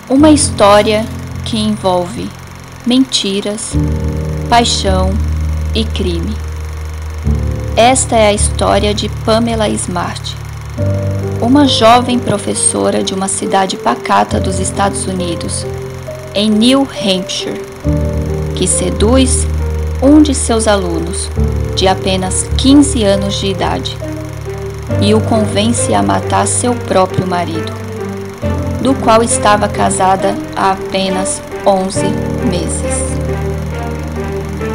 Uma história que envolve mentiras, paixão e crime. Esta é a história de Pamela Smart, uma jovem professora de uma cidade pacata dos Estados Unidos, em New Hampshire, que seduz um de seus alunos, de apenas 15 anos de idade, e o convence a matar seu próprio marido, do qual estava casada há apenas 11 meses.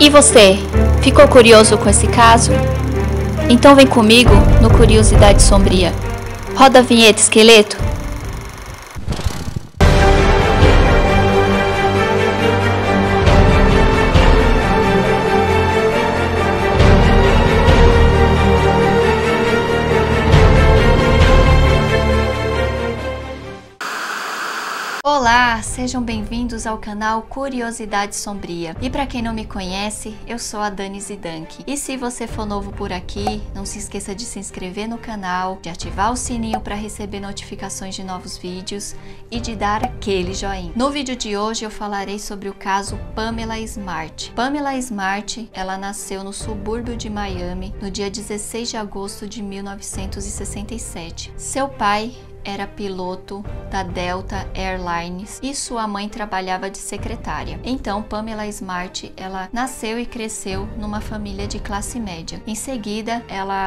E você, ficou curioso com esse caso? Então vem comigo no Curiosidade Sombria. Roda a vinheta, esqueleto! Olá, sejam bem-vindos ao canal Curiosidade Sombria. E para quem não me conhece, eu sou a Dani Zidank. E se você for novo por aqui, não se esqueça de se inscrever no canal, de ativar o sininho para receber notificações de novos vídeos e de dar aquele joinha. No vídeo de hoje eu falarei sobre o caso Pamela Smart. Pamela Smart, ela nasceu no subúrbio de Miami no dia 16 de agosto de 1967. Seu pai era piloto da Delta Airlines e sua mãe trabalhava de secretária. Então, Pamela Smart, ela nasceu e cresceu numa família de classe média. Em seguida,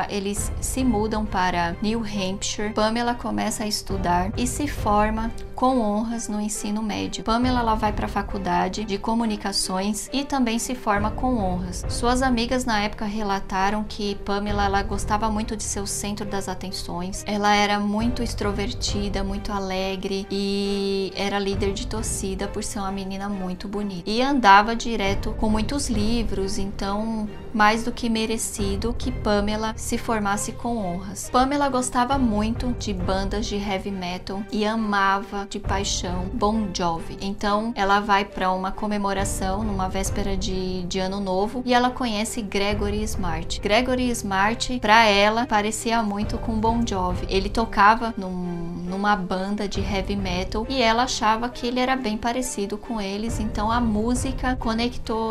eles se mudam para New Hampshire. Pamela começa a estudar e se forma com honras no ensino médio. Pamela, ela vai para a faculdade de comunicações e também se forma com honras. Suas amigas na época relataram que Pamela, ela gostava muito de ser o centro das atenções. Ela era muito extrovertida, muito alegre e era líder de torcida por ser uma menina muito bonita. E andava direto com muitos livros, então mais do que merecido que Pamela se formasse com honras. Pamela gostava muito de bandas de heavy metal e amava de paixão Bon Jovi. Então ela vai para uma comemoração numa véspera de ano novo e ela conhece Gregory Smart. Gregory Smart, para ela, parecia muito com Bon Jovi. Ele tocava numa banda de heavy metal e ela achava que ele era bem parecido com eles, então a música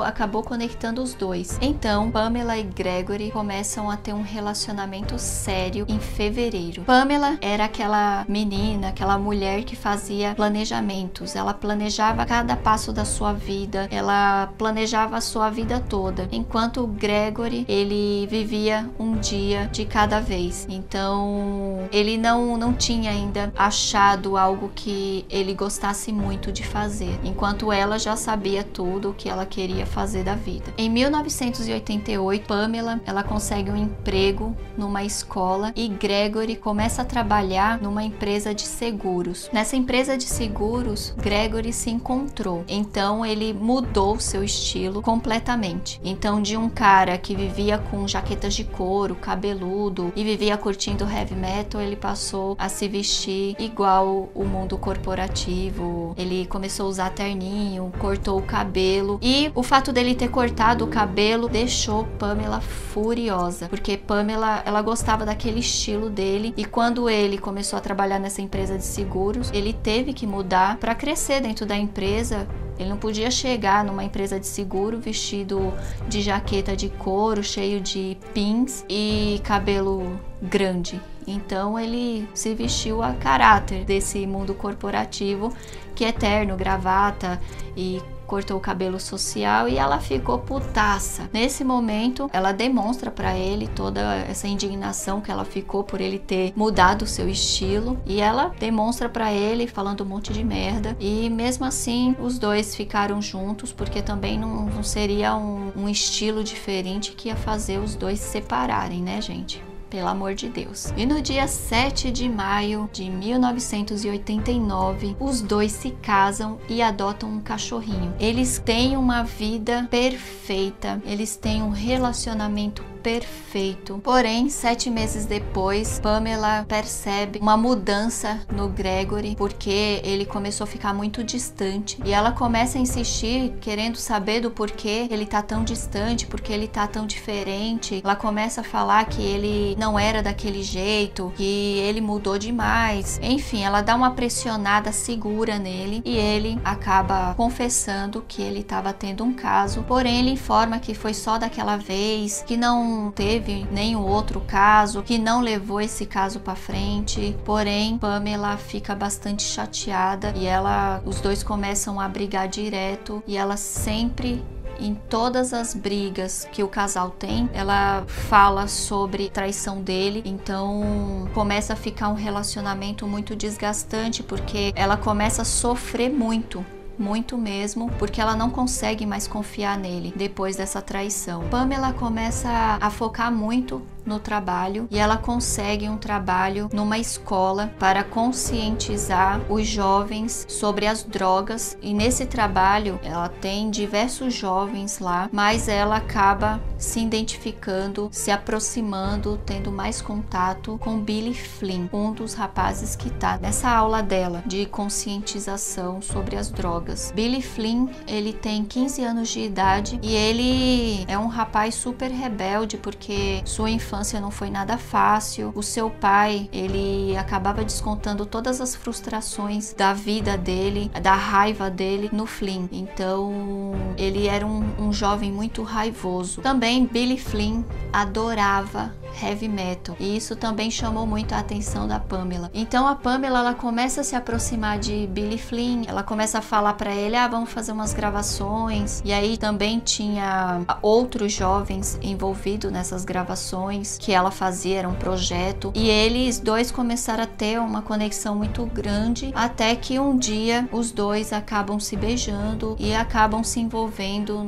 acabou conectando os dois. Então Pamela e Gregory começam a ter um relacionamento sério em fevereiro. Pamela era aquela menina, aquela mulher que fazia planejamentos. Ela planejava cada passo da sua vida, ela planejava a sua vida toda, enquanto o Gregory, ele vivia um dia de cada vez. Então ele não tinha ainda achado algo que ele gostasse muito de fazer, enquanto ela já sabia tudo o que ela queria fazer da vida. Em 1988, Pamela, ela consegue um emprego numa escola e Gregory começa a trabalhar numa empresa de seguros. Nessa empresa de seguros, Gregory se encontrou, então ele mudou seu estilo completamente. Então, de um cara que vivia com jaquetas de couro, cabeludo e vivia curtindo heavy metal, ele passou a se vestir igual o mundo corporativo. Ele começou a usar terninho, cortou o cabelo e o fato dele ter cortado o cabelo deixou Pamela furiosa, porque Pamela, ela gostava daquele estilo dele e quando ele começou a trabalhar nessa empresa de seguros, ele teve que mudar para crescer dentro da empresa. Ele não podia chegar numa empresa de seguro vestido de jaqueta de couro, cheio de pins e cabelo grande. Então ele se vestiu a caráter desse mundo corporativo que é terno, gravata e cortou o cabelo social e ela ficou putaça. Nesse momento, ela demonstra para ele toda essa indignação que ela ficou por ele ter mudado o seu estilo e ela demonstra para ele falando um monte de merda e mesmo assim os dois ficaram juntos porque também não seria um estilo diferente que ia fazer os dois se separarem, né, gente? Pelo amor de Deus. E no dia 7 de maio de 1989, os dois se casam e adotam um cachorrinho. Eles têm uma vida perfeita, eles têm um relacionamento perfeito. Porém, 7 meses depois, Pamela percebe uma mudança no Gregory, porque ele começou a ficar muito distante. E ela começa a insistir, querendo saber do porquê ele tá tão distante, porque ele tá tão diferente. Ela começa a falar que ele não era daquele jeito, que ele mudou demais. Enfim, ela dá uma pressionada segura nele e ele acaba confessando que ele estava tendo um caso. Porém, ele informa que foi só daquela vez, que não teve nenhum outro caso, que não levou esse caso para frente. Porém, Pamela fica bastante chateada e os dois começam a brigar direto, e ela sempre, em todas as brigas que o casal tem, ela fala sobre traição dele. Então começa a ficar um relacionamento muito desgastante, porque ela começa a sofrer muito mesmo, porque ela não consegue mais confiar nele depois dessa traição. Pamela começa a focar muito no trabalho, e ela consegue um trabalho numa escola para conscientizar os jovens sobre as drogas, e nesse trabalho ela tem diversos jovens lá, mas ela acaba se identificando, se aproximando, tendo mais contato com Billy Flynn, um dos rapazes que está nessa aula dela de conscientização sobre as drogas. Billy Flynn, ele tem 15 anos de idade e ele é um rapaz super rebelde, porque sua infância não foi nada fácil. O seu pai, ele acabava descontando todas as frustrações da vida dele, da raiva dele no Flynn. Então ele era um jovem muito raivoso. Também Billy Flynn adorava heavy metal, e isso também chamou muito a atenção da Pamela. Então a Pamela, ela começa a se aproximar de Billy Flynn, ela começa a falar para ele, vamos fazer umas gravações. E aí também tinha outros jovens envolvidos nessas gravações que ela fazia, era um projeto, e eles dois começaram a ter uma conexão muito grande, até que um dia os dois acabam se beijando e acabam se envolvendo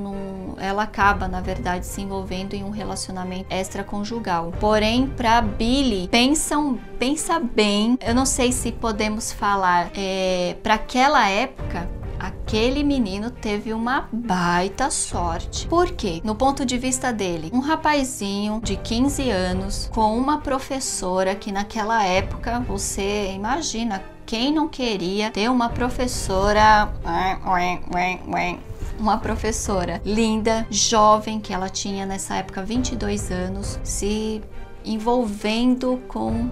ela acaba, na verdade, se envolvendo em um relacionamento extraconjugal. Porém, para Billy, pensa bem, eu não sei se podemos falar, para aquela época, aquele menino teve uma baita sorte. Por quê? No ponto de vista dele, um rapazinho de 15 anos com uma professora que naquela época, você imagina, quem não queria ter uma professora linda, jovem, que ela tinha nessa época 22 anos, se envolvendo com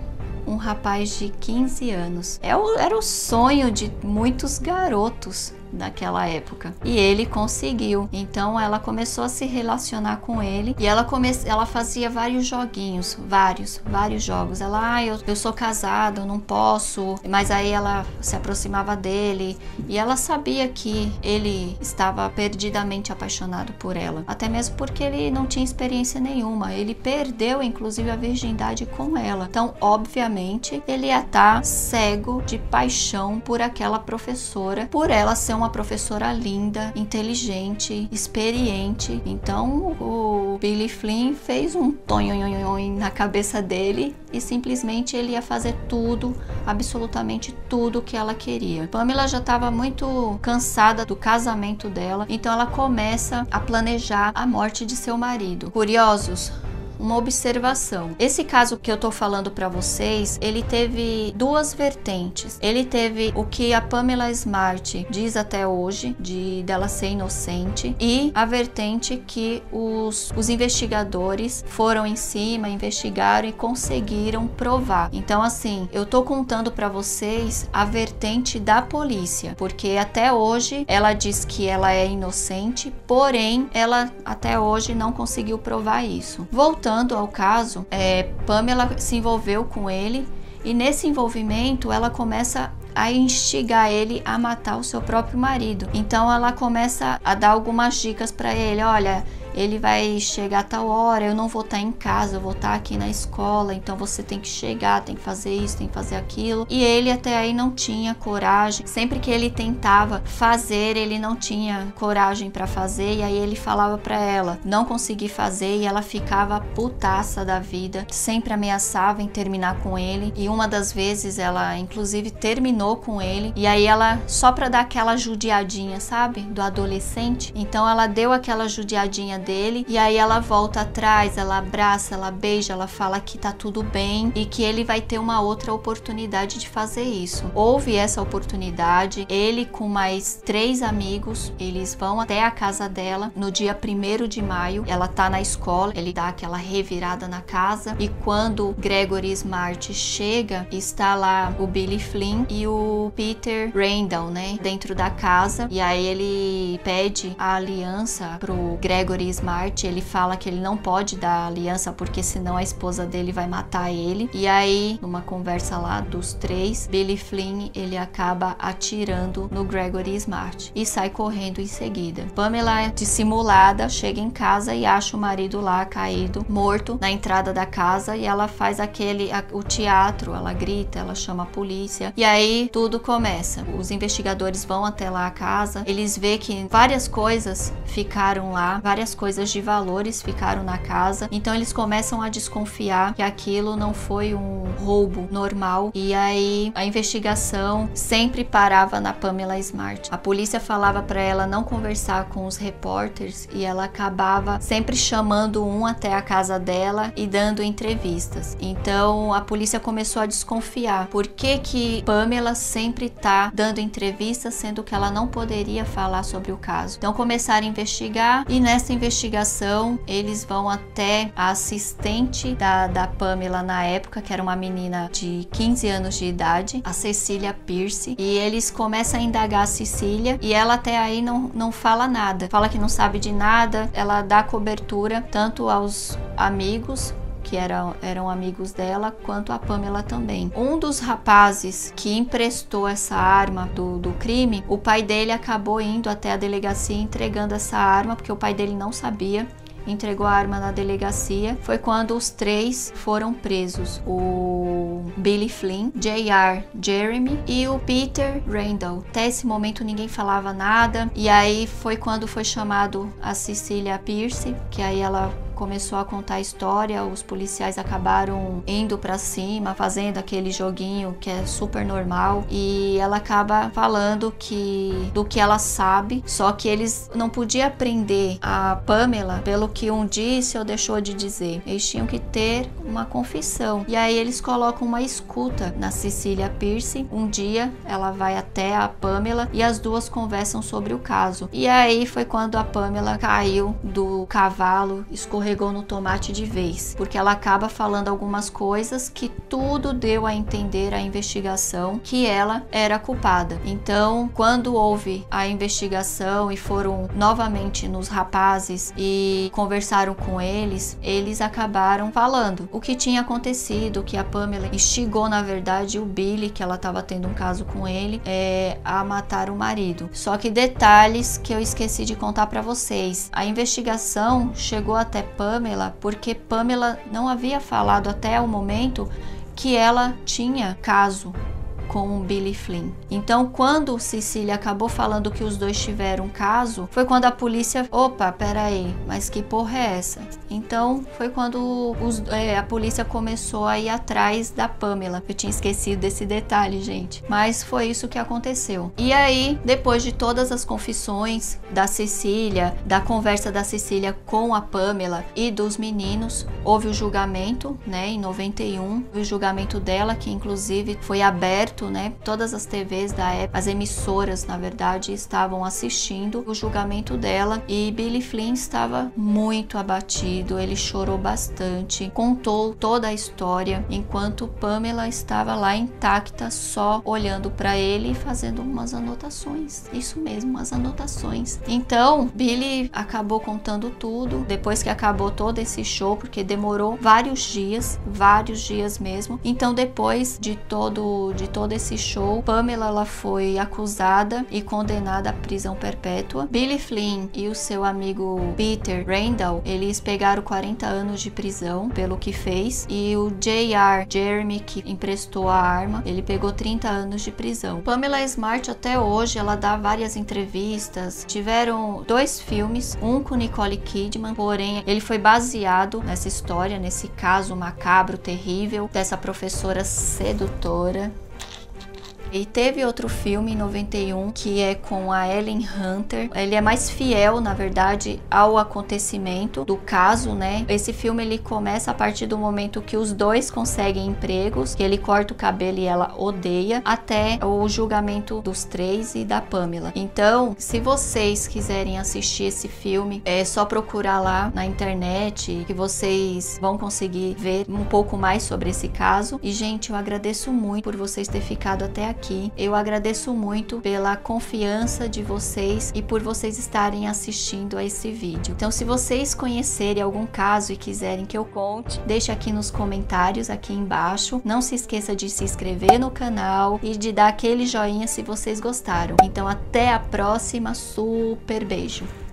um rapaz de 15 anos. Era o sonho de muitos garotos naquela época, e ele conseguiu. Então ela começou a se relacionar com ele, e ela fazia vários joguinhos, vários jogos. Ela, eu sou casada, eu não posso, mas aí ela se aproximava dele, e ela sabia que ele estava perdidamente apaixonado por ela, até mesmo porque ele não tinha experiência nenhuma, ele perdeu inclusive a virgindade com ela. Então obviamente ele ia estar cego de paixão por aquela professora, por ela ser uma professora linda, inteligente, experiente. Então o Billy Flynn fez um tonhonhonhon na cabeça dele, e simplesmente ele ia fazer tudo, absolutamente tudo que ela queria. Pamela já estava muito cansada do casamento dela, então ela começa a planejar a morte de seu marido. Curiosos? Uma observação. Esse caso que eu tô falando para vocês, ele teve duas vertentes. Ele teve o que a Pamela Smart diz até hoje, dela ser inocente, e a vertente que os investigadores foram em cima, investigaram e conseguiram provar. Então, assim, eu tô contando para vocês a vertente da polícia, porque até hoje ela diz que ela é inocente, porém ela até hoje não conseguiu provar isso. Voltando ao caso, Pamela se envolveu com ele, e nesse envolvimento ela começa a instigar ele a matar o seu próprio marido. Então ela começa a dar algumas dicas para ele: olha, ele vai chegar a tal hora, eu não vou estar em casa, eu vou estar aqui na escola, então você tem que chegar, tem que fazer isso, tem que fazer aquilo. E ele até aí não tinha coragem. Sempre que ele tentava fazer, ele não tinha coragem para fazer, e aí ele falava para ela não conseguir fazer, e ela ficava putaça da vida, sempre ameaçava em terminar com ele. E uma das vezes ela inclusive terminou com ele, e aí ela, só para dar aquela judiadinha, sabe, do adolescente, então ela deu aquela judiadinha dele, e aí ela volta atrás, ela abraça, ela beija, ela fala que tá tudo bem e que ele vai ter uma outra oportunidade de fazer isso. Houve essa oportunidade, ele com mais 3 amigos, eles vão até a casa dela no dia 1º de maio, ela tá na escola, ele dá aquela revirada na casa, e quando Gregory Smart chega, está lá o Billy Flynn e o Peter Randall, né, dentro da casa, e aí ele pede a aliança pro Gregory Smart, ele fala que ele não pode dar a aliança porque senão a esposa dele vai matar ele, e aí numa conversa lá dos 3, Billy Flynn ele acaba atirando no Gregory Smart e sai correndo em seguida. Pamela, dissimulada, chega em casa e acha o marido lá caído, morto na entrada da casa, e ela faz o teatro, ela grita, ela chama a polícia, e aí tudo começa. Os investigadores vão até lá a casa, eles veem que várias coisas ficaram lá, várias coisas de valores ficaram na casa, então eles começam a desconfiar que aquilo não foi um roubo normal, e aí a investigação sempre parava na Pamela Smart. A polícia falava para ela não conversar com os repórteres e ela acabava sempre chamando um até a casa dela e dando entrevistas. Então a polícia começou a desconfiar. Por que Pamela sempre tá dando entrevistas sendo que ela não poderia falar sobre o caso? Então começaram a investigar, e nessa investigação eles vão até a assistente da Pamela na época, que era uma menina de 15 anos de idade, a Cecília Pierce, e eles começam a indagar a Cecília, e ela até aí não fala nada, fala que não sabe de nada. Ela dá cobertura tanto aos amigos que eram amigos dela, quanto a Pamela também. Um dos rapazes que emprestou essa arma do crime, o pai dele acabou indo até a delegacia entregando essa arma, porque o pai dele não sabia, entregou a arma na delegacia. Foi quando os 3 foram presos, o Billy Flynn, J.R. Jeremy e o Peter Randall. Até esse momento ninguém falava nada, e aí foi quando foi chamado a Cecília Pierce, que aí ela começou a contar a história. Os policiais acabaram indo pra cima, fazendo aquele joguinho que é super normal, e ela acaba falando do que ela sabe, só que eles não podiam prender a Pamela pelo que um disse ou deixou de dizer, eles tinham que ter uma confissão, e aí eles colocam uma escuta na Cecília Pierce. Um dia ela vai até a Pamela e as duas conversam sobre o caso, e aí foi quando a Pamela caiu do cavalo, escorregou no tomate de vez, porque ela acaba falando algumas coisas que tudo deu a entender à investigação que ela era culpada. Então, quando houve a investigação e foram novamente nos rapazes e conversaram com eles, eles acabaram falando o que tinha acontecido, que a Pamela instigou, na verdade, o Billy, que ela estava tendo um caso com ele, a matar o marido. Só que detalhes que eu esqueci de contar para vocês. A investigação chegou até Pamela porque Pamela não havia falado até o momento que ela tinha caso com o Billy Flynn. Então, quando Cecília acabou falando que os dois tiveram um caso, foi quando a polícia... Opa, peraí, mas que porra é essa? Então, foi quando a polícia começou a ir atrás da Pamela. Eu tinha esquecido desse detalhe, gente. Mas foi isso que aconteceu. E aí, depois de todas as confissões da Cecília, da conversa da Cecília com a Pamela e dos meninos, houve o julgamento, né, em 91. O julgamento dela, que inclusive foi aberto, né? Todas as TVs da época, as emissoras, na verdade, estavam assistindo o julgamento dela, e Billy Flynn estava muito abatido, ele chorou bastante, contou toda a história, enquanto Pamela estava lá intacta, só olhando para ele e fazendo umas anotações. Isso mesmo, umas anotações. Então, Billy acabou contando tudo, depois que acabou todo esse show, porque demorou vários dias mesmo. Então, depois de todo esse show, Pamela ela foi acusada e condenada à prisão perpétua. Billy Flynn e o seu amigo Peter Randall, eles pegaram 40 anos de prisão pelo que fez, e o J.R. Jeremy, que emprestou a arma, ele pegou 30 anos de prisão. Pamela Smart até hoje ela dá várias entrevistas, tiveram 2 filmes, um com Nicole Kidman, porém ele foi baseado nessa história, nesse caso macabro, terrível, dessa professora sedutora. E teve outro filme em 91 que é com a Ellen Hunter. Ele é mais fiel, na verdade, ao acontecimento do caso, né? Esse filme ele começa a partir do momento que os dois conseguem empregos, que ele corta o cabelo e ela odeia, até o julgamento dos três e da Pamela. Então, se vocês quiserem assistir esse filme, é só procurar lá na internet que vocês vão conseguir ver um pouco mais sobre esse caso. E, gente, eu agradeço muito por vocês terem ficado até aqui. Eu agradeço muito pela confiança de vocês e por vocês estarem assistindo a esse vídeo. Então, se vocês conhecerem algum caso e quiserem que eu conte, deixe aqui nos comentários, aqui embaixo. Não se esqueça de se inscrever no canal e de dar aquele joinha se vocês gostaram. Então, até a próxima. Super beijo!